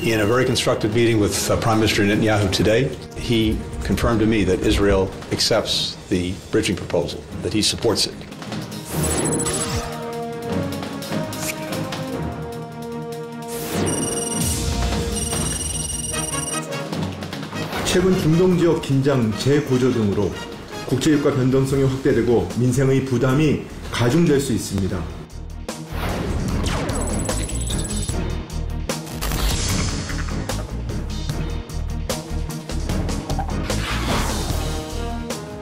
In a very constructive meeting with Prime Minister Netanyahu today, he confirmed to me that Israel accepts the bridging proposal, that he supports it. 최근 중동 지역 긴장 재고조 등으로 국제유가 변동성이 확대되고 민생의 부담이 가중될 수 있습니다.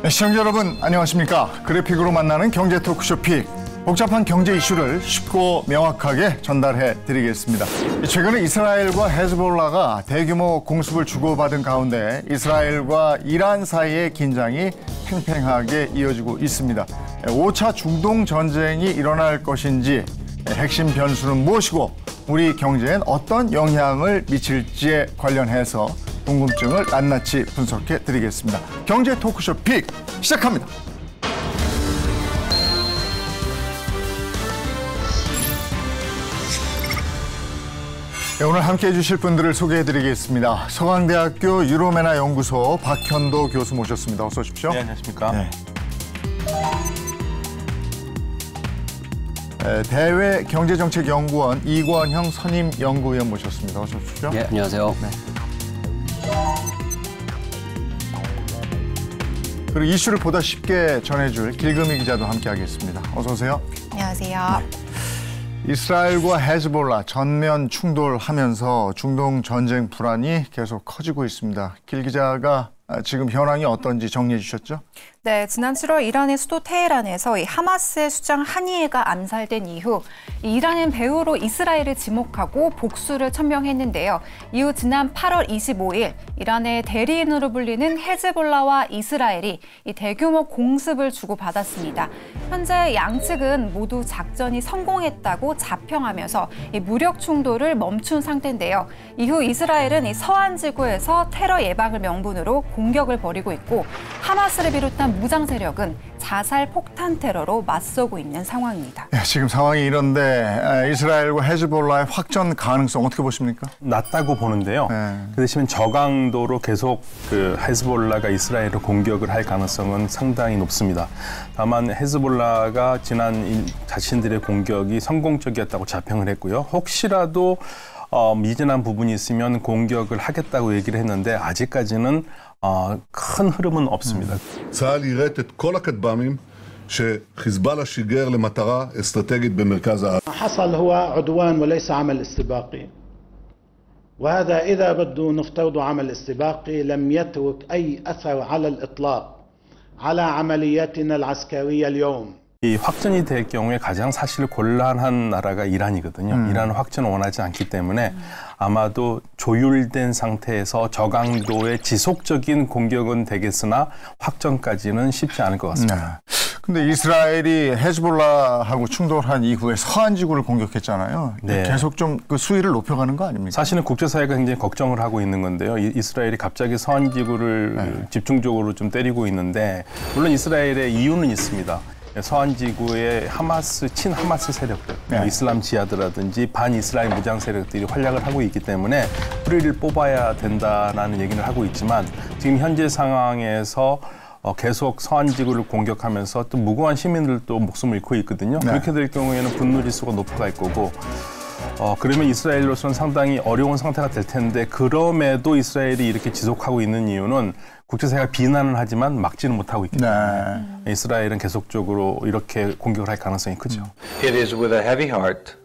시청자 여러분 안녕하십니까? 그래픽으로 만나는 경제 토크쇼 픽. 복잡한 경제 이슈를 쉽고 명확하게 전달해 드리겠습니다. 최근에 이스라엘과 헤즈볼라가 대규모 공습을 주고받은 가운데 이스라엘과 이란 사이의 긴장이 팽팽하게 이어지고 있습니다. 5차 중동 전쟁이 일어날 것인지 핵심 변수는 무엇이고 우리 경제엔 어떤 영향을 미칠지에 관련해서 궁금증을 낱낱이 분석해 드리겠습니다. 경제 토크쇼 픽 시작합니다. 네, 오늘 함께해 주실 분들을 소개해 드리겠습니다. 서강대학교 유로메나 연구소 박현도 교수 모셨습니다. 어서 오십시오. 네, 안녕하십니까. 네. 대외 경제정책연구원 이권형 선임 연구위원 모셨습니다. 어서 오십시오. 네, 안녕하세요. 네. 그리고 이슈를 보다 쉽게 전해줄 길금희 기자도 함께하겠습니다. 어서 오세요. 안녕하세요. 네. 이스라엘과 헤즈볼라 전면 충돌하면서 중동 전쟁 불안이 계속 커지고 있습니다. 길 기자가 지금 현황이 어떤지 정리해 주셨죠? 네, 지난 7월 이란의 수도 테헤란에서 이 하마스의 수장 하니에가 암살된 이후 이란은 배후로 이스라엘을 지목하고 복수를 천명했는데요. 이후 지난 8월 25일 이란의 대리인으로 불리는 헤즈볼라와 이스라엘이 이 대규모 공습을 주고받았습니다. 현재 양측은 모두 작전이 성공했다고 자평하면서 이 무력 충돌을 멈춘 상태인데요. 이후 이스라엘은 이 서한 지구에서 테러 예방을 명분으로 공격을 벌이고 있고 하마스를 비롯한 무장 세력은 자살 폭탄 테러로 맞서고 있는 상황입니다. 네, 지금 상황이 이런데 이스라엘과 헤즈볼라의 확전 가능성 어떻게 보십니까? 낮다고 보는데요. 그 대신 저강도로 계속 헤즈볼라가 이스라엘을 공격을 할 가능성은 상당히 높습니다. 다만 헤즈볼라가 지난 자신들의 공격이 성공적이었다고 자평을 했고요. 혹시라도 미진한 부분이 있으면 공격을 하겠다고 얘기를 했는데 아직까지는 큰 흐름은 없습니다. צה"ל יירט את כל הכטב"מים שחיזבאללה שיגר למטרה אסטרטגית במרכז הארץ. حصل هو عدوان وليس عمل استباقي. وهذا إذا بده نفترض عمل استباقي لم يترك أي أثر على الإطلاق على عملياتنا العسكرية اليوم. 이 확전이 될 경우에 가장 사실 곤란한 나라가 이란이거든요. 이란은 확전을 원하지 않기 때문에 아마도 조율된 상태에서 저강도의 지속적인 공격은 되겠으나 확전까지는 쉽지 않을 것 같습니다. 근데 이스라엘이 헤즈볼라하고 충돌한 이후에 서한 지구를 공격했잖아요. 네. 계속 좀 그 수위를 높여가는 거 아닙니까? 사실은 국제사회가 굉장히 걱정을 하고 있는 건데요. 이스라엘이 갑자기 서한 지구를 집중적으로 좀 때리고 있는데 물론 이스라엘의 이유는 있습니다. 서한 지구의 하마스, 친하마스 세력들, 이슬람 지하드라든지 반이스라엘 무장 세력들이 활약을 하고 있기 때문에 뿌리를 뽑아야 된다는 얘기를 하고 있지만 지금 현재 상황에서 계속 서한 지구를 공격하면서 또 무고한 시민들도 목숨을 잃고 있거든요. 그렇게 될 경우에는 분노 지수가 높아갈 거고 그러면 이스라엘로서는 상당히 어려운 상태가 될 텐데 그럼에도 이스라엘이 이렇게 지속하고 있는 이유는 국제사회가 비난은 하지만 막지는 못하고 있기 때문에 이스라엘은 계속적으로 이렇게 공격을 할 가능성이 크죠. It is with a heavy heart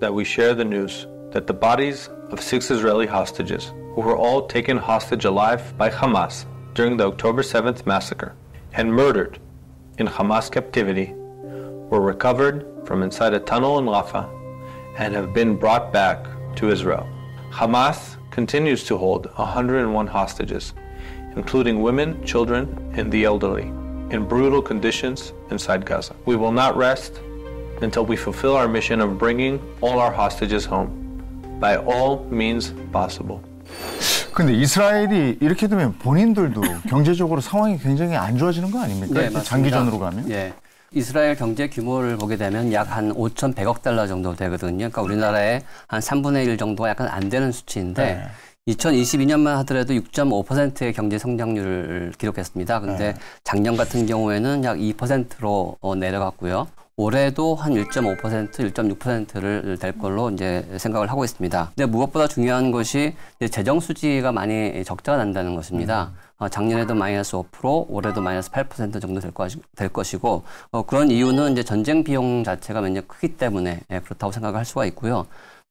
that we share the news that the bodies of 6 Israeli hostages who were all taken hostage alive by Hamas during the October 7th massacre and murdered in Hamas captivity were recovered from inside a tunnel in Rafah and have been brought back to Israel. Hamas continues to hold 101 hostages, including women, children, and the elderly, in brutal conditions inside Gaza. We will not rest until we fulfill our mission of bringing all our hostages home, by all means possible. 근데 이스라엘이 이렇게 되면 본인들도 경제적으로 상황이 굉장히 안 좋아지는 거 아닙니까? 네, 맞습니다. 장기전으로 가면? 예. 이스라엘 경제 규모를 보게 되면 약 한 5,100억 달러 정도 되거든요. 그러니까 우리나라의 한 3분의 1 정도가 약간 안 되는 수치인데 2022년만 하더라도 6.5%의 경제 성장률을 기록했습니다. 근데 작년 같은 경우에는 약 2%로 내려갔고요. 올해도 한 1.5%, 1.6%를 될 걸로 이제 생각을 하고 있습니다. 근데 무엇보다 중요한 것이 재정 수지가 많이 적자가 난다는 것입니다. 작년에도 마이너스 5%, 올해도 마이너스 8% 정도 될 것이고, 그런 이유는 이제 전쟁 비용 자체가 굉장히 크기 때문에 그렇다고 생각을 할 수가 있고요.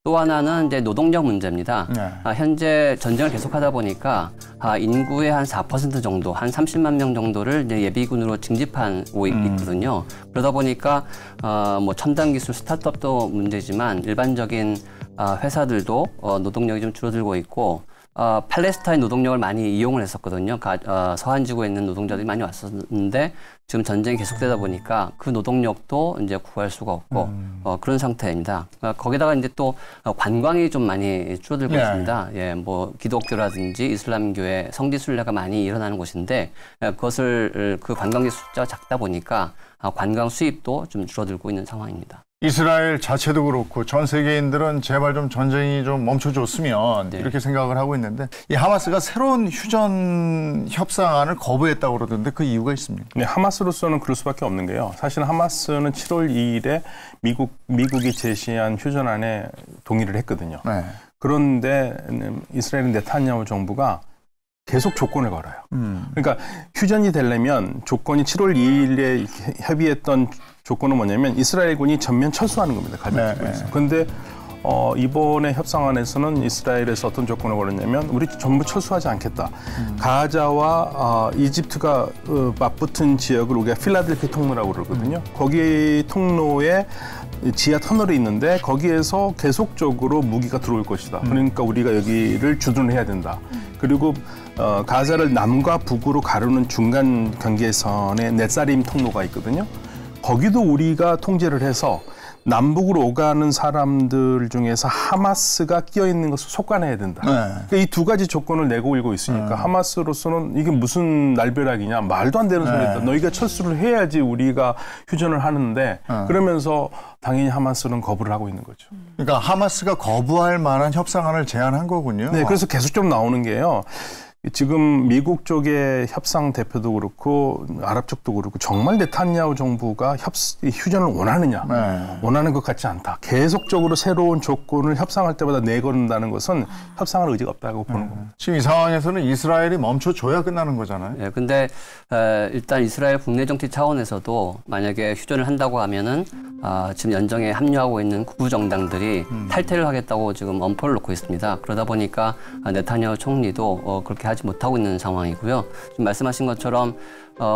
또 하나는 이제 노동력 문제입니다. 현재 전쟁을 계속하다 보니까 인구의 한 4% 정도, 한 30만 명 정도를 이제 예비군으로 징집하고 있거든요. 그러다 보니까 뭐 첨단 기술 스타트업도 문제지만 일반적인 회사들도 노동력이 좀 줄어들고 있고. 팔레스타인 노동력을 많이 이용을 했었거든요. 서한 지구에 있는 노동자들이 많이 왔었는데 지금 전쟁이 계속되다 보니까 그 노동력도 이제 구할 수가 없고 그런 상태입니다. 거기다가 이제 또 관광이 좀 많이 줄어들고 있습니다. 예, 뭐 기독교라든지 이슬람교의 성지 순례가 많이 일어나는 곳인데 그 관광객 숫자가 작다 보니까 관광 수입도 좀 줄어들고 있는 상황입니다. 이스라엘 자체도 그렇고 전 세계인들은 제발 좀 전쟁이 좀 멈춰줬으면 이렇게 생각을 하고 있는데 이 하마스가 새로운 휴전 협상안을 거부했다고 그러던데 그 이유가 있습니까? 네, 하마스로서는 그럴 수밖에 없는 게요. 사실 하마스는 7월 2일에 미국이 제시한 휴전안에 동의를 했거든요. 그런데 이스라엘 네타냐후 정부가 계속 조건을 걸어요. 그러니까 휴전이 되려면 조건이 7월 2일에 협의했던 조건은 뭐냐면 이스라엘군이 전면 철수하는 겁니다. 가자 지구에서. 그런데 이번에 협상안에서는 이스라엘에서 어떤 조건을 걸었냐면 우리 전부 철수하지 않겠다. 가자와 이집트가 맞붙은 지역을 우리가 필라델피아 통로라고 그러거든요. 거기 통로에 지하 터널이 있는데 거기에서 계속적으로 무기가 들어올 것이다. 그러니까 우리가 여기를 주둔을 해야 된다. 그리고 가자를 남과 북으로 가르는 중간 경계선에 넷사림 통로가 있거든요. 거기도 우리가 통제를 해서 남북으로 오가는 사람들 중에서 하마스가 끼어있는 것을 속아내야 된다. 그러니까 이 두 가지 조건을 내고 일고 있으니까 하마스로서는 이게 무슨 날벼락이냐. 말도 안 되는 소리다. 너희가 철수를 해야지 우리가 휴전을 하는데 그러면서 당연히 하마스는 거부를 하고 있는 거죠. 그러니까 하마스가 거부할 만한 협상안을 제안한 거군요. 네, 그래서 계속 좀 나오는 게요. 지금 미국 쪽의 협상 대표도 그렇고 아랍 쪽도 그렇고 정말 네타냐후 정부가 휴전을 원하느냐. 원하는 것 같지 않다. 계속적으로 새로운 조건을 협상할 때마다 내걸는다는 것은 협상할 의지가 없다고 보는 겁니다. 지금 이 상황에서는 이스라엘이 멈춰줘야 끝나는 거잖아요. 네, 근데 일단 이스라엘 국내 정치 차원에서도 만약에 휴전을 한다고 하면은 지금 연정에 합류하고 있는 극우 정당들이 탈퇴를 하겠다고 지금 엄포를 놓고 있습니다. 그러다 보니까 네타냐후 총리도 그렇게 하지 못하고 있는 상황이고요. 지금 말씀하신 것처럼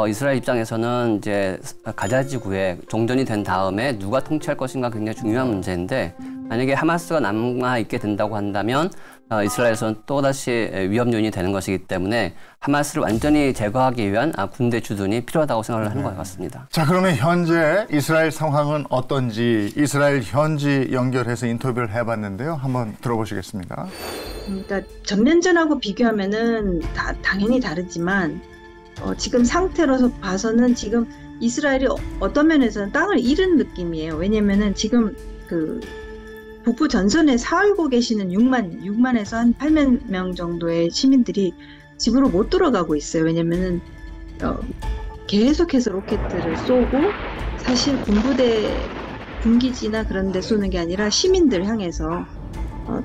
이스라엘 입장에서는 이제 가자 지구에 종전이 된 다음에 누가 통치할 것인가 굉장히 중요한 문제인데 만약에 하마스가 남아 있게 된다고 한다면 이스라엘에서는 또다시 위험 요인이 되는 것이기 때문에 하마스를 완전히 제거하기 위한 군대 주둔이 필요하다고 생각을 하는 것 같습니다. 자, 그러면 현재 이스라엘 상황은 어떤지 이스라엘 현지 연결해서 인터뷰를 해봤는데요. 한번 들어보시겠습니다. 그러니까 전면전하고 비교하면은 당연히 다르지만 지금 상태로서 봐서는 지금 이스라엘이 어떤 면에서는 땅을 잃은 느낌이에요. 왜냐면은 지금 그 북부 전선에 살고 계시는 6만에서 한 8만 명 정도의 시민들이 집으로 못 들어가고 있어요. 왜냐면은 계속해서 로켓들을 쏘고 사실 군기지나 그런 데 쏘는 게 아니라 시민들 향해서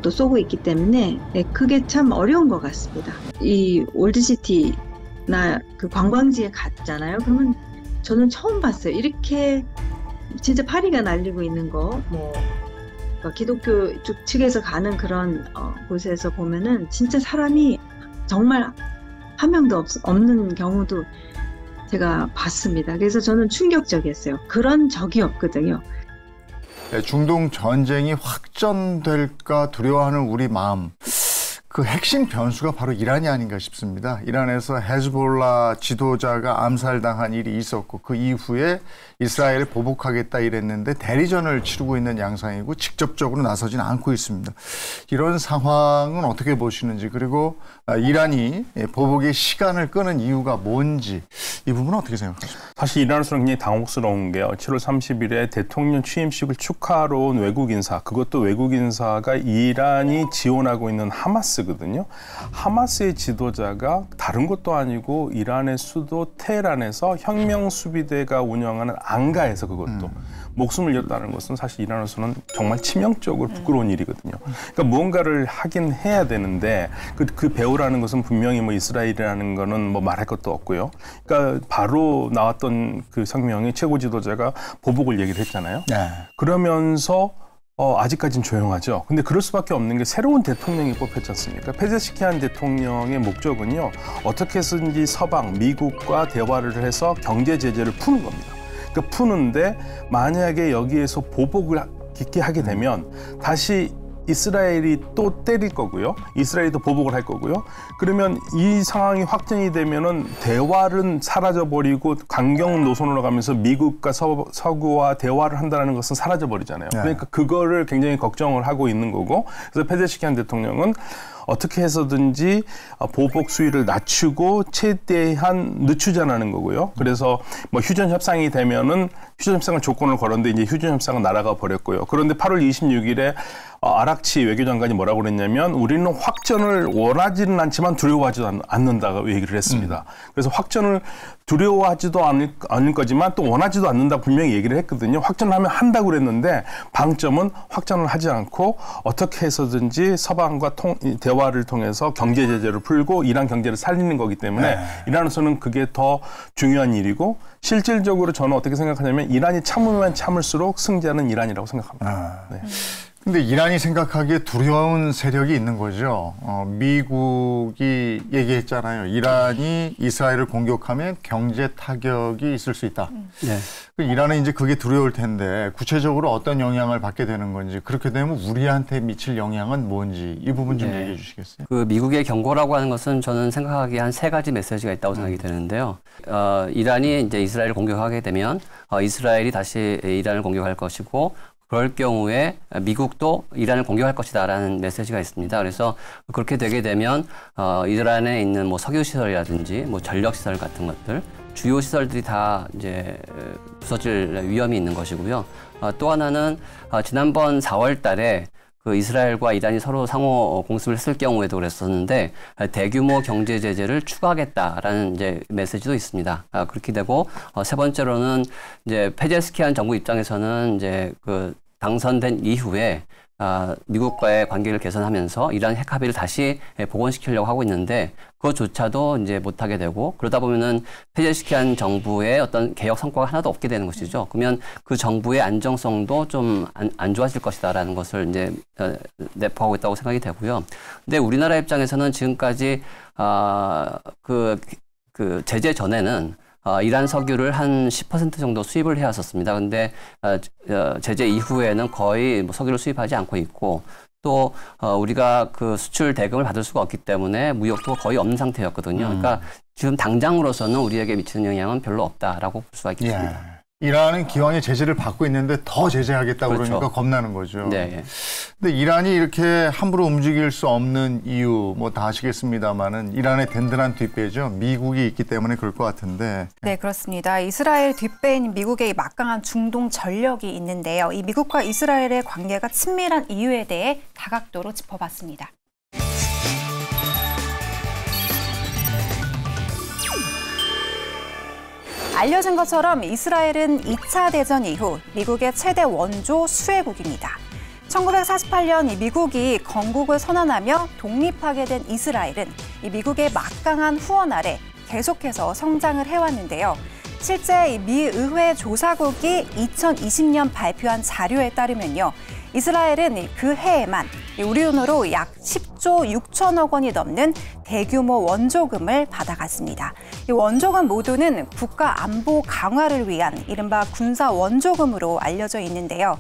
또 쏘고 있기 때문에 그게 참 어려운 것 같습니다. 이 올드시티나 그 관광지에 갔잖아요. 그러면 저는 처음 봤어요. 이렇게 진짜 파리가 날리고 있는 거, 뭐 기독교 쪽 측에서 가는 그런 곳에서 보면은 진짜 사람이 정말 한 명도 없는 경우도 제가 봤습니다. 그래서 저는 충격적이었어요. 그런 적이 없거든요. 중동 전쟁이 확전될까 두려워하는 우리 마음. 그 핵심 변수가 바로 이란이 아닌가 싶습니다. 이란에서 헤즈볼라 지도자가 암살당한 일이 있었고 그 이후에 이스라엘을 보복하겠다 이랬는데 대리전을 치르고 있는 양상이고 직접적으로 나서지는 않고 있습니다. 이런 상황은 어떻게 보시는지, 그리고 이란이 보복의 시간을 끄는 이유가 뭔지, 이 부분은 어떻게 생각하십니까? 사실 이란으로서는 굉장히 당혹스러운 게요. 7월 30일에 대통령 취임식을 축하하러 온 외국 인사, 그것도 외국 인사가 이란이 지원하고 있는 하마스거든요. 하마스의 지도자가 다른 것도 아니고 이란의 수도 테헤란에서 혁명수비대가 운영하는 안가에서 그것도 목숨을 잃었다는 것은 사실 이란으로서는 정말 치명적으로 부끄러운 일이거든요. 그러니까 무언가를 하긴 해야 되는데 그 배후라는 것은 분명히 뭐 이스라엘이라는 거는 뭐 말할 것도 없고요. 그러니까 바로 나왔던 그 성명이 최고 지도자가 보복을 얘기를 했잖아요. 네. 그러면서 아직까지는 조용하죠. 근데 그럴 수밖에 없는 게 새로운 대통령이 뽑혔지 않습니까? 페제시키안 대통령의 목적은요, 어떻게 해서든지 서방, 미국과 대화를 해서 경제 제재를 푸는 겁니다. 그러니까 푸는데 만약에 여기에서 보복을 깊게 하게 되면 다시 이스라엘이 또 때릴 거고요. 이스라엘이 또 보복을 할 거고요. 그러면 이 상황이 확정이 되면은 대화는 사라져버리고 강경 노선으로 가면서 미국과 서구와 대화를 한다는 것은 사라져버리잖아요. 그러니까 그거를 굉장히 걱정을 하고 있는 거고, 그래서 페제시키안 대통령은 어떻게 해서든지 보복 수위를 낮추고 최대한 늦추자는 거고요. 그래서 뭐 휴전 협상이 되면은 휴전 협상을 조건을 걸었는데 이제 휴전 협상은 날아가 버렸고요. 그런데 8월 26일에 아락치 외교장관이 뭐라고 그랬냐면 우리는 확전을 원하지는 않지만 두려워하지도 않는다고 얘기를 했습니다. 그래서 확전을 두려워하지도 않을 거지만 또 원하지도 않는다 분명히 얘기를 했거든요. 확전을 하면 한다고 그랬는데 방점은 확전을 하지 않고 어떻게 해서든지 서방과 대화를 통해서 경제 제재를 풀고 이란 경제를 살리는 거기 때문에 이란으로서는 그게 더 중요한 일이고, 실질적으로 저는 어떻게 생각하냐면 이란이 참으면 참을수록 승자는 이란이라고 생각합니다. 네. 근데 이란이 생각하기에 두려운 세력이 있는 거죠. 미국이 얘기했잖아요. 이란이 이스라엘을 공격하면 경제 타격이 있을 수 있다. 네. 이란은 이제 그게 두려울 텐데 구체적으로 어떤 영향을 받게 되는 건지, 그렇게 되면 우리한테 미칠 영향은 뭔지 이 부분 좀 얘기해 주시겠어요? 그 미국의 경고라고 하는 것은 저는 생각하기에 한 3가지 메시지가 있다고 생각이 되는데요. 이란이 이제 이스라엘을 공격하게 되면 이스라엘이 다시 이란을 공격할 것이고, 그럴 경우에 미국도 이란을 공격할 것이다라는 메시지가 있습니다. 그래서 그렇게 되게 되면 이란에 있는 뭐 석유 시설이라든지 뭐 전력 시설 같은 것들, 주요 시설들이 다 이제 부서질 위험이 있는 것이고요. 또 하나는 지난번 4월달에 그 이스라엘과 이란이 서로 상호 공습을 했을 경우에도 그랬었는데 대규모 경제 제재를 추가하겠다라는 이제 메시지도 있습니다. 그렇게 되고 세 번째로는 이제 페제스키안 정부 입장에서는 이제 그 당선된 이후에 미국과의 관계를 개선하면서 이란 핵 합의를 다시 복원시키려고 하고 있는데 그것조차도 이제 못하게 되고, 그러다 보면은 페제시키안 정부의 어떤 개혁 성과가 하나도 없게 되는 것이죠. 그러면 그 정부의 안정성도 좀 안 좋아질 것이다라는 것을 이제 내포하고 있다고 생각이 되고요. 근데 우리나라 입장에서는 지금까지 그 제재 전에는 이란 석유를 한 10% 정도 수입을 해왔었습니다. 근데 제재 이후에는 거의 뭐 석유를 수입하지 않고 있고, 또 우리가 그 수출 대금을 받을 수가 없기 때문에 무역도 거의 없는 상태였거든요. 그러니까 지금 당장으로서는 우리에게 미치는 영향은 별로 없다라고 볼 수가 있겠습니다. 이란은 기왕에 제재를 받고 있는데 더 제재하겠다고 그렇죠. 그러니까 겁나는 거죠. 네. 근데 이란이 이렇게 함부로 움직일 수 없는 이유 뭐 다 아시겠습니다만은 이란의 든든한 뒷배죠. 미국이 있기 때문에 그럴 것 같은데. 네, 그렇습니다. 이스라엘 뒷배인 미국의 막강한 중동 전력이 있는데요. 이 미국과 이스라엘의 관계가 친밀한 이유에 대해 다각도로 짚어봤습니다. 알려진 것처럼 이스라엘은 2차 대전 이후 미국의 최대 원조 수혜국입니다. 1948년 미국이 건국을 선언하며 독립하게 된 이스라엘은 이 미국의 막강한 후원 아래 계속해서 성장을 해왔는데요. 실제 미 의회 조사국이 2020년 발표한 자료에 따르면요. 이스라엘은 그 해에만 우리 돈으로 약 10조 6천억 원이 넘는 대규모 원조금을 받아갔습니다. 이 원조금 모두는 국가 안보 강화를 위한 이른바 군사 원조금으로 알려져 있는데요.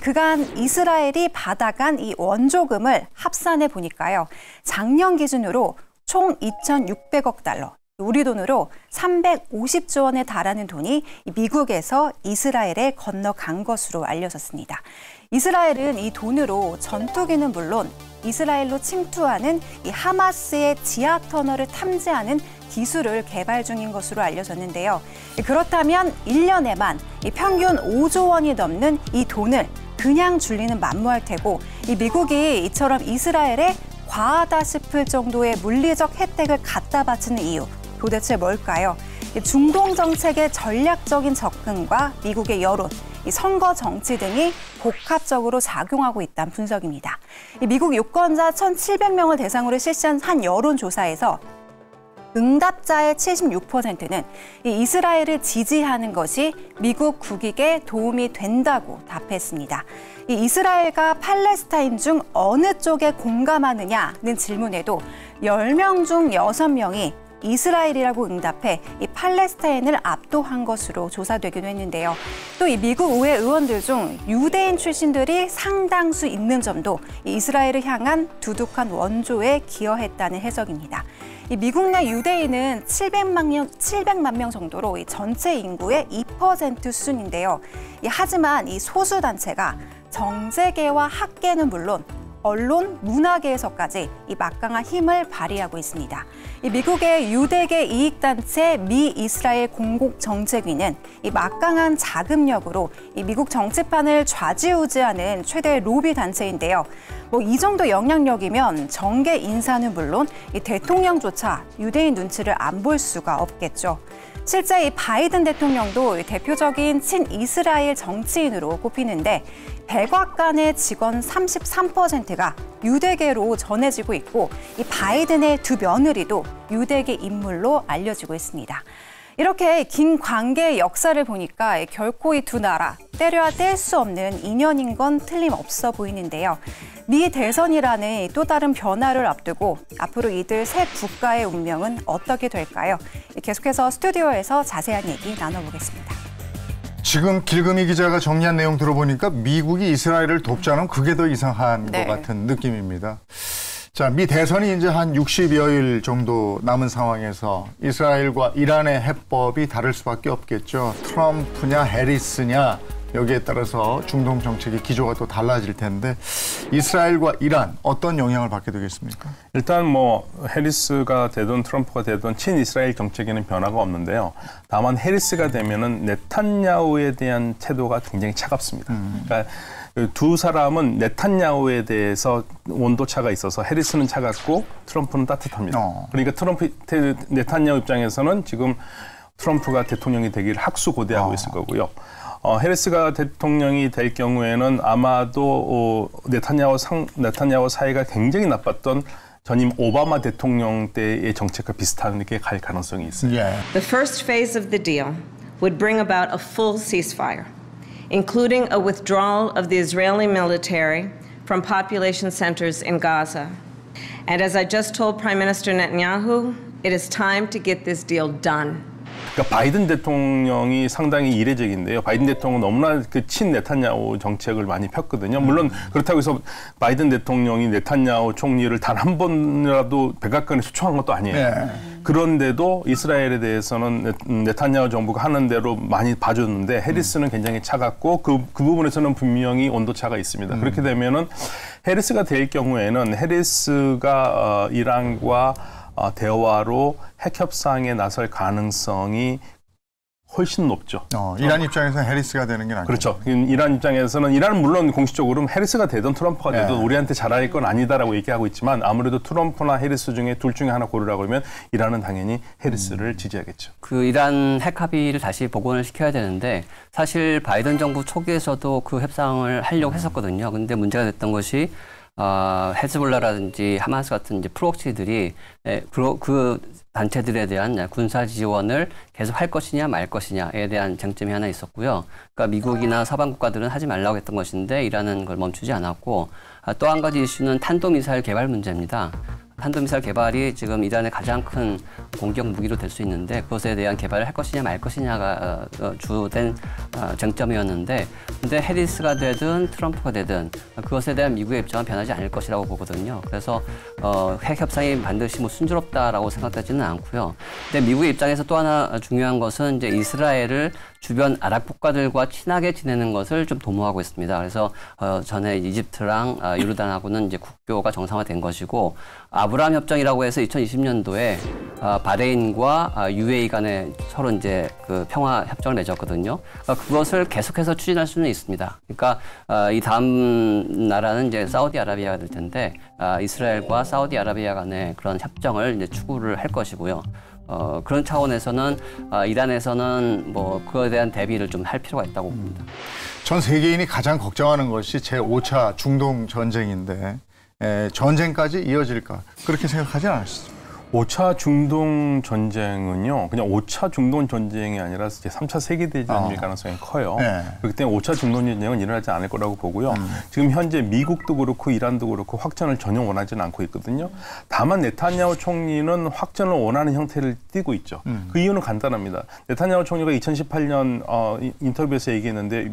그간 이스라엘이 받아간 이 원조금을 합산해 보니까요. 작년 기준으로 총 2,600억 달러, 우리 돈으로 350조 원에 달하는 돈이 미국에서 이스라엘에 건너간 것으로 알려졌습니다. 이스라엘은 이 돈으로 전투기는 물론 이스라엘로 침투하는 이 하마스의 지하 터널을 탐지하는 기술을 개발 중인 것으로 알려졌는데요. 그렇다면 1년에만 이 평균 5조 원이 넘는 이 돈을 그냥 줄리는 만무할 테고, 이 미국이 이처럼 이스라엘에 과하다 싶을 정도의 물리적 혜택을 갖다 바치는 이유, 도대체 뭘까요? 중동 정책의 전략적인 접근과 미국의 여론, 선거 정치 등이 복합적으로 작용하고 있다는 분석입니다. 미국 유권자 1,700명을 대상으로 실시한 한 여론조사에서 응답자의 76%는 이스라엘을 지지하는 것이 미국 국익에 도움이 된다고 답했습니다. 이스라엘과 팔레스타인 중 어느 쪽에 공감하느냐는 질문에도 10명 중 6명이 이스라엘이라고 응답해 이 팔레스타인을 압도한 것으로 조사되기도 했는데요. 또 이 미국 의회 의원들 중 유대인 출신들이 상당수 있는 점도 이스라엘을 향한 두둑한 원조에 기여했다는 해석입니다. 이 미국 내 유대인은 700만 명 정도로 이 전체 인구의 2% 수준인데요. 하지만 이 소수 단체가 정재계와 학계는 물론 언론, 문화계에서까지 이 막강한 힘을 발휘하고 있습니다. 이 미국의 유대계 이익단체 미 이스라엘 공공정책위는 이 막강한 자금력으로 이 미국 정치판을 좌지우지하는 최대 로비 단체인데요. 이 정도 영향력이면 정계 인사는 물론 이 대통령조차 유대인 눈치를 안 볼 수가 없겠죠. 실제 이 바이든 대통령도 대표적인 친이스라엘 정치인으로 꼽히는데 백악관의 직원 33%가 유대계로 전해지고 있고, 이 바이든의 두 며느리도 유대계 인물로 알려지고 있습니다. 이렇게 긴 관계의 역사를 보니까 결코 이 두 나라 때려야 뗄 수 없는 인연인 건 틀림없어 보이는데요. 미 대선이라는 또 다른 변화를 앞두고 앞으로 이들 세 국가의 운명은 어떻게 될까요? 계속해서 스튜디오에서 자세한 얘기 나눠보겠습니다. 지금 길금희 기자가 정리한 내용 들어보니까 미국이 이스라엘을 돕자는 그게 더 이상한 네. 것 같은 느낌입니다. 자, 미 대선이 이제 한 60여일 정도 남은 상황에서 이스라엘과 이란의 해법이 다를 수밖에 없겠죠. 트럼프냐 해리스냐 여기에 따라서 중동 정책의 기조가 또 달라질 텐데 이스라엘과 이란 어떤 영향을 받게 되겠습니까? 일단 해리스가 되든 트럼프가 되든 친이스라엘 정책에는 변화가 없는데요. 다만 해리스가 되면은 네탄야후에 대한 태도가 굉장히 차갑습니다. 그러니까 두 사람은 네탄야후에 대해서 온도차가 있어서 해리스는 차갑고 트럼프는 따뜻합니다. 그러니까 네탄야후 입장에서는 지금 트럼프가 대통령이 되기를 학수고대하고 있을 거고요. 해리스가 대통령이 될 경우에는 아마도 네탄야후 사이가 굉장히 나빴던 전임 오바마 대통령 때의 정책과 비슷한 게 갈 가능성이 있습니다. Yeah. The first phase of the deal would bring about a full ceasefire, including a withdrawal of the Israeli military from population centers in Gaza. And as I just told Prime Minister Netanyahu, it is time to get this deal done. 그러니까 바이든 대통령이 상당히 이례적인데요. 바이든 대통령은 너무나 친 네탄야후 정책을 많이 폈거든요. 물론 그렇다고 해서 바이든 대통령이 네탄야후 총리를 단 한 번이라도 백악관에 초청한 것도 아니에요. 네. 그런데도 이스라엘에 대해서는 네탄야후 정부가 하는 대로 많이 봐줬는데 해리스는 굉장히 차갑고 그 부분에서는 분명히 온도차가 있습니다. 그렇게 되면은 해리스가 될 경우에는 해리스가 이란과 대화로 핵 협상에 나설 가능성이 훨씬 높죠. 이란 입장에서는 해리스가 되는 게 낫죠. 그렇죠. 이란 입장에서는 이란은 물론 공식적으로는 해리스가 되든 트럼프가 되든 우리한테 잘할 건 아니다라고 얘기하고 있지만 아무래도 트럼프나 해리스 중에 둘 중에 하나 고르라고 하면 이란은 당연히 해리스를 지지하겠죠. 그 이란 핵 합의를 다시 복원을 시켜야 되는데 사실 바이든 정부 초기에서도 그 협상을 하려고 했었거든요. 근데 문제가 됐던 것이 헤즈볼라라든지 하마스 같은 이제 프록시들이 그 단체들에 대한 군사 지원을 계속 할 것이냐 말 것이냐에 대한 쟁점이 하나 있었고요. 그러니까 미국이나 서방 국가들은 하지 말라고 했던 것인데 이란은 그걸 멈추지 않았고, 또 한 가지 이슈는 탄도미사일 개발 문제입니다. 탄도미사일 개발이 지금 이란의 가장 큰 공격 무기로 될 수 있는데 그것에 대한 개발을 할 것이냐 말 것이냐가 주된 쟁점이었는데, 근데 해리스가 되든 트럼프가 되든 그것에 대한 미국의 입장은 변하지 않을 것이라고 보거든요. 그래서 핵 협상이 반드시 뭐 순조롭다라고 생각되지는 않고요. 근데 미국의 입장에서 또 하나 중요한 것은 이제 이스라엘을 주변 아랍 국가들과 친하게 지내는 것을 좀 도모하고 있습니다. 그래서 전에 이집트랑 요르단하고는 이제 국교가 정상화된 것이고, 아브라함 협정이라고 해서 2020년도에 바레인과 UAE 간에 서로 이제 그 평화 협정을 맺었거든요. 그것을 계속해서 추진할 수는 있습니다. 그러니까 이 다음 나라는 이제 사우디아라비아가 될 텐데, 이스라엘과 사우디아라비아 간의 그런 협정을 이제 추구를 할 것이고요. 그런 차원에서는 이란에서는 뭐 그거에 대한 대비를 좀 할 필요가 있다고 봅니다. 전 세계인이 가장 걱정하는 것이 제5차 중동 전쟁인데 전쟁까지 이어질까 그렇게 생각하지 않으시죠? 5차 중동 전쟁은요, 그냥 5차 중동 전쟁이 아니라 이제 3차 세계대전일 가능성이 커요. 네. 그렇기 때문에 5차 중동 전쟁은 일어나지 않을 거라고 보고요. 지금 현재 미국도 그렇고 이란도 그렇고 확전을 전혀 원하지는 않고 있거든요. 다만 네타냐후 총리는 확전을 원하는 형태를 띠고 있죠. 그 이유는 간단합니다. 네타냐후 총리가 2018년 인터뷰에서 얘기했는데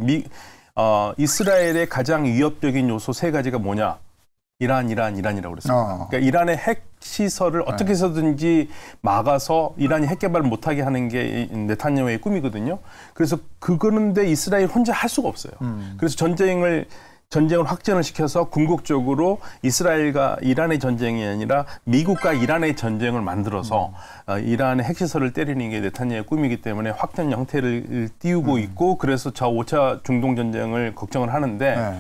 이스라엘의 가장 위협적인 요소 3가지가 뭐냐? 이란이라고 그랬습니다. 그러니까 이란의 핵 시설을 어떻게 해서든지 막아서 이란이 핵 개발을 못하게 하는 게 네타냐후의 꿈이거든요. 그래서 그거는데 이스라엘 혼자 할 수가 없어요. 그래서 전쟁을 확전을 시켜서 궁극적으로 이스라엘과 이란의 전쟁이 아니라 미국과 이란의 전쟁을 만들어서 이란의 핵시설을 때리는 게 네타냐후의 꿈이기 때문에 확전 형태를 띄우고 있고, 그래서 저 5차 중동 전쟁을 걱정을 하는데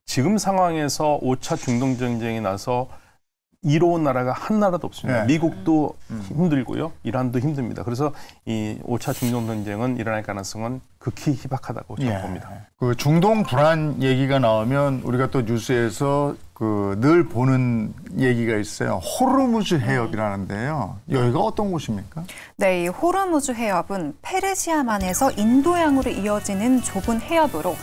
지금 상황에서 5차 중동 전쟁이 나서 이로운 나라가 한 나라도 없습니다. 미국도 힘들고요. 이란도 힘듭니다. 그래서 이 5차 중동 전쟁은 일어날 가능성은 극히 희박하다고 저는 봅니다. 그 중동 불안 얘기가 나오면 우리가 또 뉴스에서 늘 보는 얘기가 있어요. 호르무즈 해협이라는데요. 여기가 어떤 곳입니까? 네, 이 호르무즈 해협은 페르시아만에서 인도양으로 이어지는 좁은 해협으로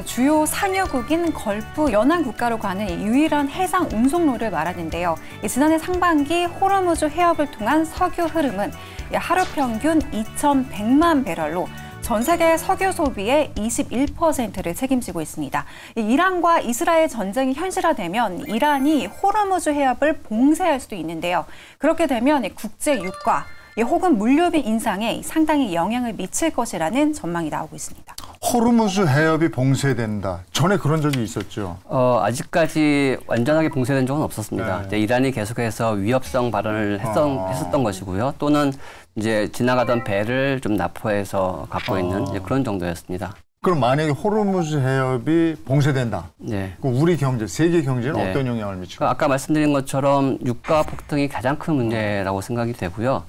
주요 상류국인 걸프 연안 국가로 가는 유일한 해상 운송로를 말하는데요. 지난해 상반기 호르무즈 해협을 통한 석유 흐름은 하루 평균 2,100만 배럴로 전 세계 석유 소비의 21%를 책임지고 있습니다. 이란과 이스라엘 전쟁이 현실화되면 이란이 호르무즈 해협을 봉쇄할 수도 있는데요. 그렇게 되면 국제 유가 혹은 물류비 인상에 상당히 영향을 미칠 것이라는 전망이 나오고 있습니다. 호르무즈 해협이 봉쇄된다. 전에 그런 적이 있었죠? 아직까지 완전하게 봉쇄된 적은 없었습니다. 이제 이란이 계속해서 위협성 발언을 했었던 것이고요. 또는 이제 지나가던 배를 좀 납포해서 갖고 있는 이제 그런 정도였습니다. 그럼 만약에 호르무즈 해협이 봉쇄된다. 네. 그럼 우리 경제, 세계 경제는 어떤 영향을 미칠까요? 아까 말씀드린 것처럼 유가 폭등이 가장 큰 문제라고 생각이 되고요.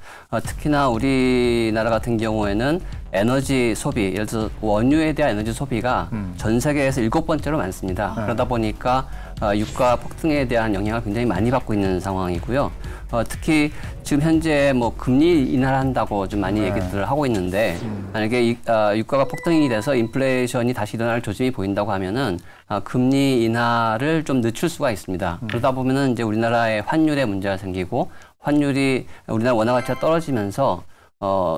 특히나 우리나라 같은 경우에는 에너지 소비, 예를 들어서 원유에 대한 에너지 소비가 전 세계에서 7번째로 많습니다. 그러다 보니까 유가 폭등에 대한 영향을 굉장히 많이 받고 있는 상황이고요. 특히 지금 현재 뭐 금리 인하를 한다고 좀 많이 얘기들을 하고 있는데, 만약에 유가가 폭등이 돼서 인플레이션이 다시 일어날 조짐이 보인다고 하면은 금리 인하를 좀 늦출 수가 있습니다. 그러다 보면은 이제 우리나라의 환율에 문제가 생기고, 환율이 우리나라 원화 가치가 떨어지면서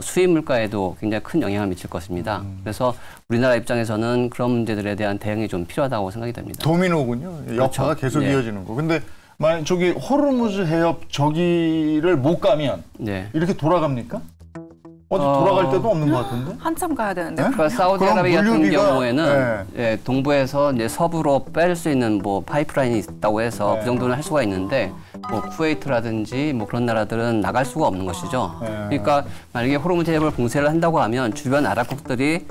수입 물가에도 굉장히 큰 영향을 미칠 것입니다. 그래서 우리나라 입장에서는 그런 문제들에 대한 대응이 좀 필요하다고 생각이 됩니다. 도미노군요. 여파가 그렇죠. 계속 이어지는 거. 근데 만약 저기 호르무즈 해협 저기를 못 가면 이렇게 돌아갑니까? 어디 돌아갈 데도 없는 것 같은데? 한참 가야 되는데. 그러니까 사우디아라비아 같은 경우에는 동부에서 이제 서부로 뺄 수 있는 뭐 파이프라인이 있다고 해서 그 정도는 할 수가 있는데, 뭐 쿠웨이트라든지 뭐 그런 나라들은 나갈 수가 없는 것이죠. 그러니까 만약에 호르무즈 해협을 봉쇄를 한다고 하면 주변 아랍국들이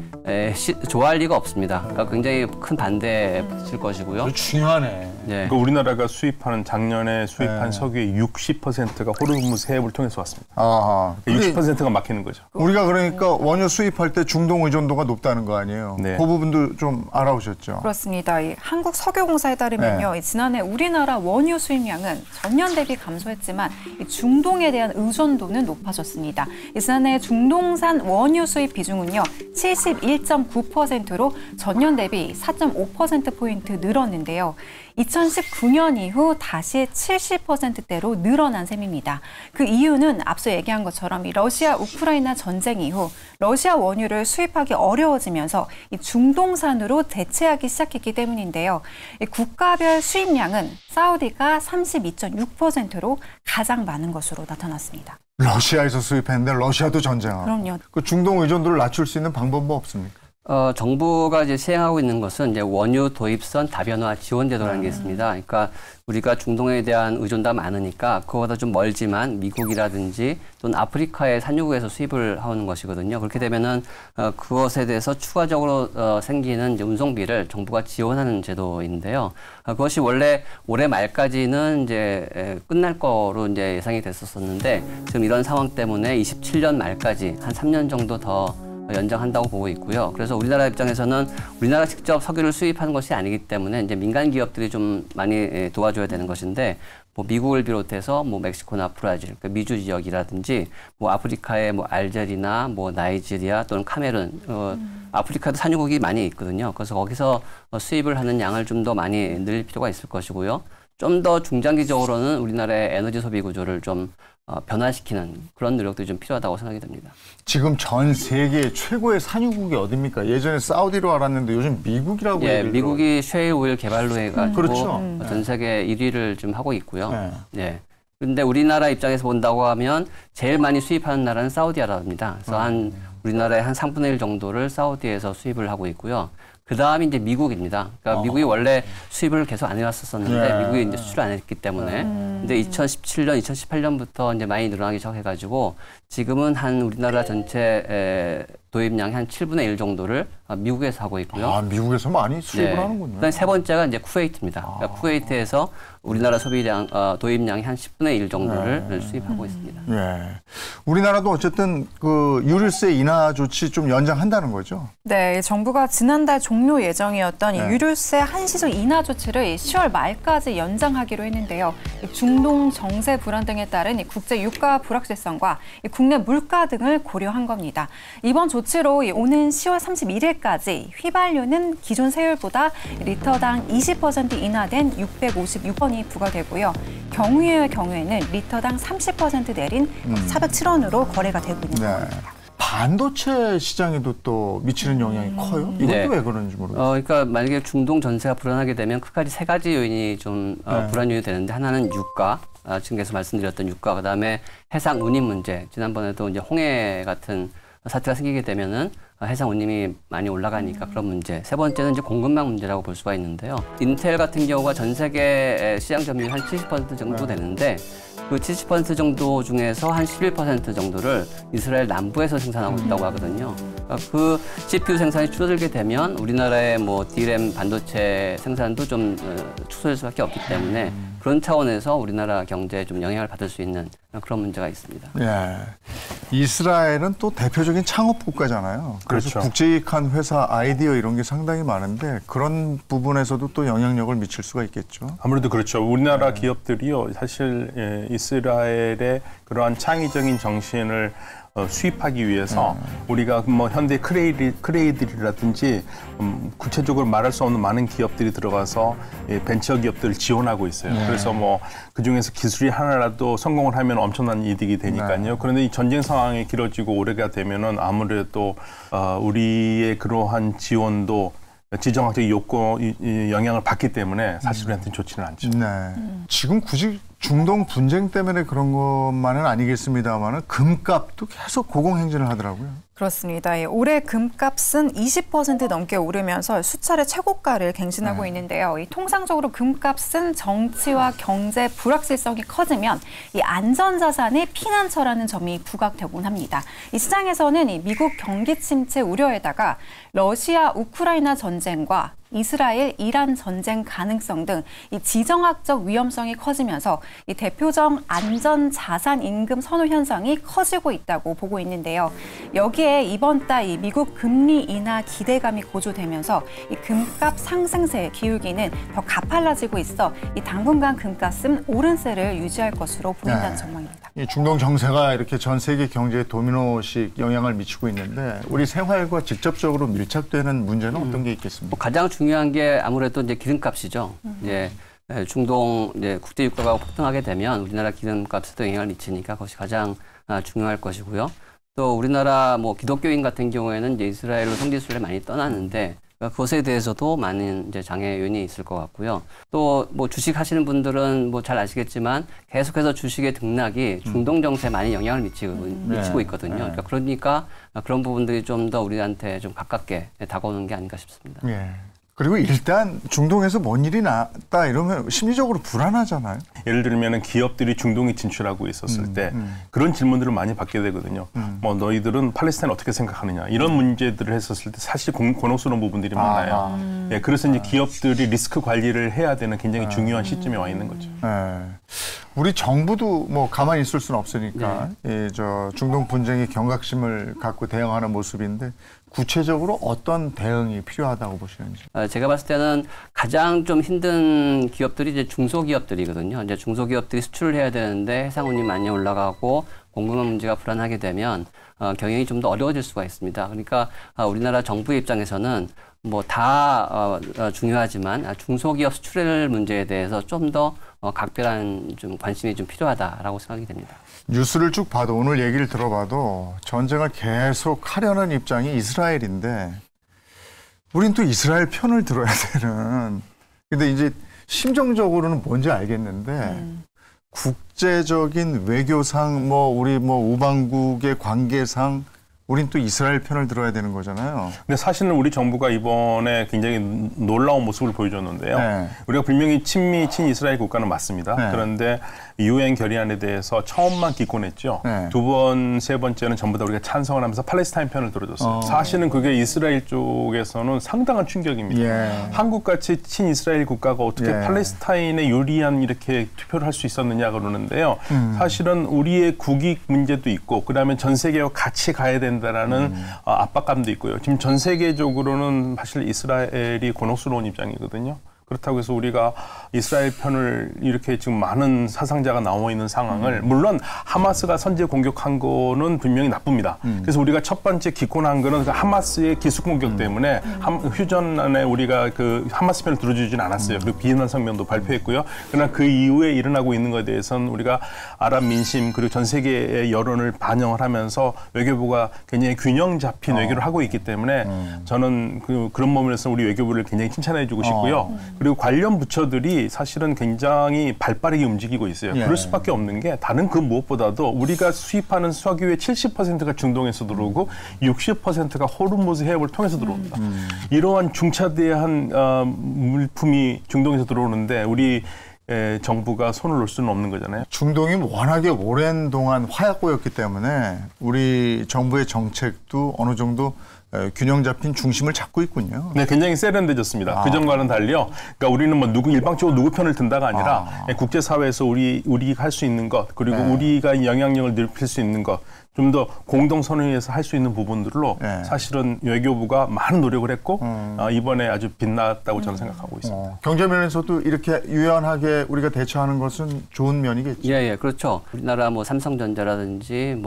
좋아할 리가 없습니다. 그러니까 굉장히 큰 반대에 부딪힐 것이고요. 중요하네. 그러니까 우리나라가 작년에 수입한 석유의 60%가 호르무즈 해협을 통해서 왔습니다. 60%가 막히는 거죠. 우리가 그러니까 원유 수입할 때 중동 의존도가 높다는 거 아니에요? 그 부분도 좀 알아오셨죠? 그렇습니다. 이 한국석유공사에 따르면요, 지난해 우리나라 원유 수입량은 전 전년 대비 감소했지만 이 중동에 대한 의존도는 높아졌습니다. 지난해 중동산 원유 수입 비중은요 71.9%로 전년 대비 4.5%포인트 늘었는데요. 2019년 이후 다시 70%대로 늘어난 셈입니다. 그 이유는 앞서 얘기한 것처럼 이 러시아 우크라이나 전쟁 이후 러시아 원유를 수입하기 어려워지면서 이 중동산으로 대체하기 시작했기 때문인데요. 이 국가별 수입량은 사우디가 32.6%로 가장 많은 것으로 나타났습니다. 러시아에서 수입했는데 러시아도 전쟁하고. 그럼요. 그 중동 의존도를 낮출 수 있는 방법 뭐 없습니까? 정부가 이제 시행하고 있는 것은 이제 원유 도입선 다변화 지원 제도라는 게 있습니다. 그러니까 우리가 중동에 대한 의존도가 많으니까 그거보다 좀 멀지만 미국이라든지 또는 아프리카의 산유국에서 수입을 하는 것이거든요. 그렇게 되면은 그것에 대해서 추가적으로 생기는 이제 운송비를 정부가 지원하는 제도인데요. 그것이 원래 올해 말까지는 이제 끝날 거로 이제 예상이 됐었었는데 지금 이런 상황 때문에 27년 말까지 한 3년 정도 더 연장한다고 보고 있고요. 그래서 우리나라 입장에서는 우리나라 직접 석유를 수입하는 것이 아니기 때문에 이제 민간 기업들이 좀 많이 도와줘야 되는 것인데 뭐 미국을 비롯해서 뭐 멕시코나 브라질, 그러니까 미주 지역이라든지 뭐 아프리카의 뭐 알제리나 뭐 나이지리아 또는 카메룬, 아프리카도 산유국이 많이 있거든요. 그래서 거기서 수입을 하는 양을 좀 더 많이 늘릴 필요가 있을 것이고요. 좀 더 중장기적으로는 우리나라의 에너지 소비 구조를 좀 변화시키는 그런 노력들이 좀 필요하다고 생각이 됩니다. 지금 전 세계 최고의 산유국이 어딥니까? 예전에 사우디로 알았는데 요즘 미국이라고 예, 얘기를 미국이 셰일 오일 개발로 해가지고 그렇죠. 전 세계 1위를 좀 하고 있고요. 네. 예. 그런데 우리나라 입장에서 본다고 하면 제일 많이 수입하는 나라는 사우디아라비아입니다. 그래서 한 우리나라의 한 3분의 1 정도를 사우디에서 수입을 하고 있고요. 그 다음이 이제 미국입니다. 그러니까 미국이 원래 수입을 계속 안 해왔었는데 미국이 이제 수출을 안 했기 때문에. 근데 2017년, 2018년부터 이제 많이 늘어나기 시작해가지고 지금은 한 우리나라 전체 도입량의 한 7분의 1 정도를 미국에서 하고 있고요. 아, 미국에서 많이 수입을 하는군요. 그다음 세 번째가 이제 쿠웨이트입니다. 그러니까 쿠웨이트에서 우리나라 소비량, 도입량이 한 10분의 1 정도를 수입하고 있습니다. 예. 우리나라도 어쨌든 그 유류세 인하 조치 좀 연장한다는 거죠? 네, 정부가 지난달 종료 예정이었던 이 유류세 한시적 인하 조치를 10월 말까지 연장하기로 했는데요. 중동 정세 불안 등에 따른 국제 유가 불확실성과 국내 물가 등을 고려한 겁니다. 이번 조치로 오는 10월 31일까지 휘발유는 기존 세율보다 리터당 20% 인하된 656원이 부과되고요. 경유의 경우에는 리터당 30% 내린 407원으로 거래가 되고 있는 겁니다. 반도체 시장에도 또 미치는 영향이 커요? 이것도 왜 그런지 모르겠어요. 그러니까 만약에 중동 전세가 불안하게 되면 크게 세 가지 요인이 좀 불안 요인이 되는데 하나는 유가, 지금 계속 말씀드렸던 유가, 그다음에 해상 운임 문제. 지난번에도 이제 홍해 같은 사태가 생기게 되면은 해상 운임이 많이 올라가니까 그런 문제. 세 번째는 이제 공급망 문제라고 볼 수가 있는데요. 인텔 같은 경우가 전 세계 시장 점유율 한 70% 정도 되는데 그 70% 정도 중에서 한 11% 정도를 이스라엘 남부에서 생산하고 있다고 하거든요. 그 CPU 생산이 줄어들게 되면 우리나라의 뭐 DRAM 반도체 생산도 좀 축소될 수밖에 없기 때문에 그런 차원에서 우리나라 경제에 좀 영향을 받을 수 있는 그런 문제가 있습니다. 예. 이스라엘은 또 대표적인 창업 국가잖아요. 그래서 그렇죠. 국제이익한 회사 아이디어 이런 게 상당히 많은데 그런 부분에서도 또 영향력을 미칠 수가 있겠죠. 아무래도 그렇죠. 우리나라 기업들이요, 사실 이스라엘의 그러한 창의적인 정신을 수입하기 위해서 우리가 뭐 현대 크레이들이라든지 구체적으로 말할 수 없는 많은 기업들이 들어가서 벤처 기업들을 지원하고 있어요. 그래서 뭐 그중에서 기술이 하나라도 성공을 하면 엄청난 이득이 되니까요. 그런데 이 전쟁 상황이 길어지고 오래가 되면은 아무래도 우리의 그러한 지원도 지정학적 영향을 받기 때문에 사실 우리한테는 좋지는 않죠. 네. 지금 굳이 중동 분쟁 때문에 그런 것만은 아니겠습니다만 금값도 계속 고공행진을 하더라고요. 그렇습니다. 올해 금값은 20% 넘게 오르면서 수차례 최고가를 갱신하고 있는데요. 통상적으로 금값은 정치와 경제 불확실성이 커지면 이 안전자산의 피난처라는 점이 부각되곤 합니다. 이 시장에서는 이 미국 경기 침체 우려에다가 러시아 우크라이나 전쟁과 이스라엘, 이란 전쟁 가능성 등 이 지정학적 위험성이 커지면서 이 대표적 안전 자산 임금 선호 현상이 커지고 있다고 보고 있는데요. 여기에 이번 달 이 미국 금리 인하 기대감이 고조되면서 이 금값 상승세 기울기는 더 가팔라지고 있어 이 당분간 금값은 오른세를 유지할 것으로 보인다는 전망입니다. 이 중동 정세가 이렇게 전 세계 경제에 도미노식 영향을 미치고 있는데 우리 생활과 직접적으로 밀착되는 문제는 어떤 게 있겠습니까? 가장 중요한 게 아무래도 이제 기름값이죠. 이제 중동 이제 국제 유가가 폭등하게 되면 우리나라 기름값에도 영향을 미치니까 그것이 가장 중요할 것이고요. 또 우리나라 뭐 기독교인 같은 경우에는 이제 이스라엘로 성지순례를 많이 떠나는데 그것에 대해서도 많은 이제 장애 요인이 있을 것 같고요. 또 뭐 주식 하시는 분들은 뭐 잘 아시겠지만 계속해서 주식의 등락이 중동 정세에 많이 영향을 미치고 있거든요. 그러니까 그런 부분들이 좀 더 우리한테 좀 가깝게 다가오는 게 아닌가 싶습니다. 예. 그리고 일단 중동에서 뭔 일이 났다 이러면 심리적으로 불안하잖아요. 예를 들면 기업들이 중동에 진출하고 있었을 때 그런 질문들을 많이 받게 되거든요. 뭐 너희들은 팔레스타인 어떻게 생각하느냐 이런 문제들을 했었을 때 사실 곤혹스러운 부분들이 많아요. 예, 그래서 이제 기업들이 리스크 관리를 해야 되는 굉장히 중요한 시점에 와 있는 거죠. 우리 정부도 뭐 가만히 있을 수는 없으니까 저 중동 분쟁의 경각심을 갖고 대응하는 모습인데 구체적으로 어떤 대응이 필요하다고 보시는지? 제가 봤을 때는 가장 좀 힘든 기업들이 이제 중소기업들이거든요. 이제 중소기업들이 수출을 해야 되는데 해상운이 많이 올라가고 공급망 문제가 불안하게 되면 경영이 좀 더 어려워질 수가 있습니다. 그러니까 우리나라 정부의 입장에서는 뭐 다 중요하지만 중소기업 수출 문제에 대해서 좀 더 각별한 좀 관심이 좀 필요하다라고 생각이 됩니다. 뉴스를 쭉 봐도 오늘 얘기를 들어봐도 전쟁을 계속 하려는 입장이 이스라엘인데 우린 또 이스라엘 편을 들어야 되는. 근데 이제 심정적으로는 뭔지 알겠는데 국제적인 외교상 우리 우방국의 관계상 우린 또 이스라엘 편을 들어야 되는 거잖아요. 근데 사실은 우리 정부가 이번에 굉장히 놀라운 모습을 보여줬는데요. 우리가 분명히 친이스라엘 국가는 맞습니다. 그런데 UN 결의안에 대해서 처음만 기권했죠. 두 번, 세 번째는 전부 다 우리가 찬성을 하면서 팔레스타인 편을 들어줬어요. 사실은 그게 이스라엘 쪽에서는 상당한 충격입니다. 한국같이 친이스라엘 국가가 어떻게 팔레스타인에 유리한 이렇게 투표를 할 수 있었느냐 그러는데요. 사실은 우리의 국익 문제도 있고 그다음에 전 세계와 같이 가야 된다라는 압박감도 있고요. 지금 전 세계적으로는 사실 이스라엘이 곤혹스러운 입장이거든요. 그렇다고 해서 우리가 이스라엘 편을 이렇게 지금 많은 사상자가 나와 있는 상황을 물론 하마스가 선제 공격한 거는 분명히 나쁩니다. 그래서 우리가 첫 번째 기권한 거는 그 하마스의 기습 공격 때문에 휴전안에 우리가 그 하마스 편을 들어주진 않았어요. 그리고 비난 성명도 발표했고요. 그러나 그 이후에 일어나고 있는 것에 대해서는 우리가 아랍 민심 그리고 전 세계의 여론을 반영을 하면서 외교부가 굉장히 균형 잡힌 외교를 하고 있기 때문에 저는 그런 부분에서 우리 외교부를 굉장히 칭찬해주고 싶고요. 그리고 관련 부처들이 사실은 굉장히 발빠르게 움직이고 있어요. 그럴 수밖에 없는 게 다른 그 무엇보다도 우리가 수입하는 석유의 70%가 중동에서 들어오고 60%가 호르무즈 해협을 통해서 들어옵니다. 이러한 중차대한 물품이 중동에서 들어오는데 우리 정부가 손을 놓을 수는 없는 거잖아요. 중동이 워낙에 오랜 동안 화약고였기 때문에 우리 정부의 정책도 어느 정도 균형 잡힌 중심을 잡고 있군요. 네, 굉장히 세련돼졌습니다. 그전과는 달리요. 그러니까 우리는 뭐 일방적으로 누구 편을 든다가 아니라 국제사회에서 우리가 할 수 있는 것 그리고 우리가 영향력을 넓힐 수 있는 것 좀 더 공동선의에서 할 수 있는 부분들로 사실은 외교부가 많은 노력을 했고 이번에 아주 빛났다고 저는 생각하고 있습니다. 경제 면에서도 이렇게 유연하게 우리가 대처하는 것은 좋은 면이겠죠. 예, 그렇죠. 우리나라 뭐 삼성전자라든지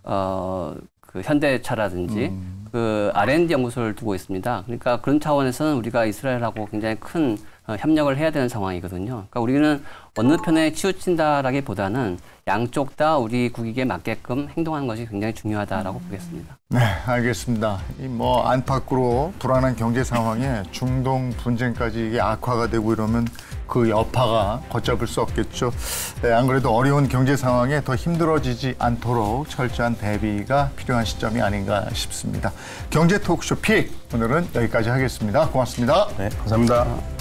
그 현대차라든지 그 R&D 연구소를 두고 있습니다. 그러니까 그런 차원에서는 우리가 이스라엘하고 굉장히 큰 협력을 해야 되는 상황이거든요. 그러니까 우리는 어느 편에 치우친다라기보다는 양쪽 다 우리 국익에 맞게끔 행동하는 것이 굉장히 중요하다라고 보겠습니다. 네, 알겠습니다. 안팎으로 불안한 경제 상황에 중동 분쟁까지 이게 악화가 되고 이러면 그 여파가 걷잡을 수 없겠죠. 네, 안 그래도 어려운 경제 상황에 더 힘들어지지 않도록 철저한 대비가 필요한 시점이 아닌가 싶습니다. 경제 토크쇼 픽 오늘은 여기까지 하겠습니다. 고맙습니다. 네, 감사합니다.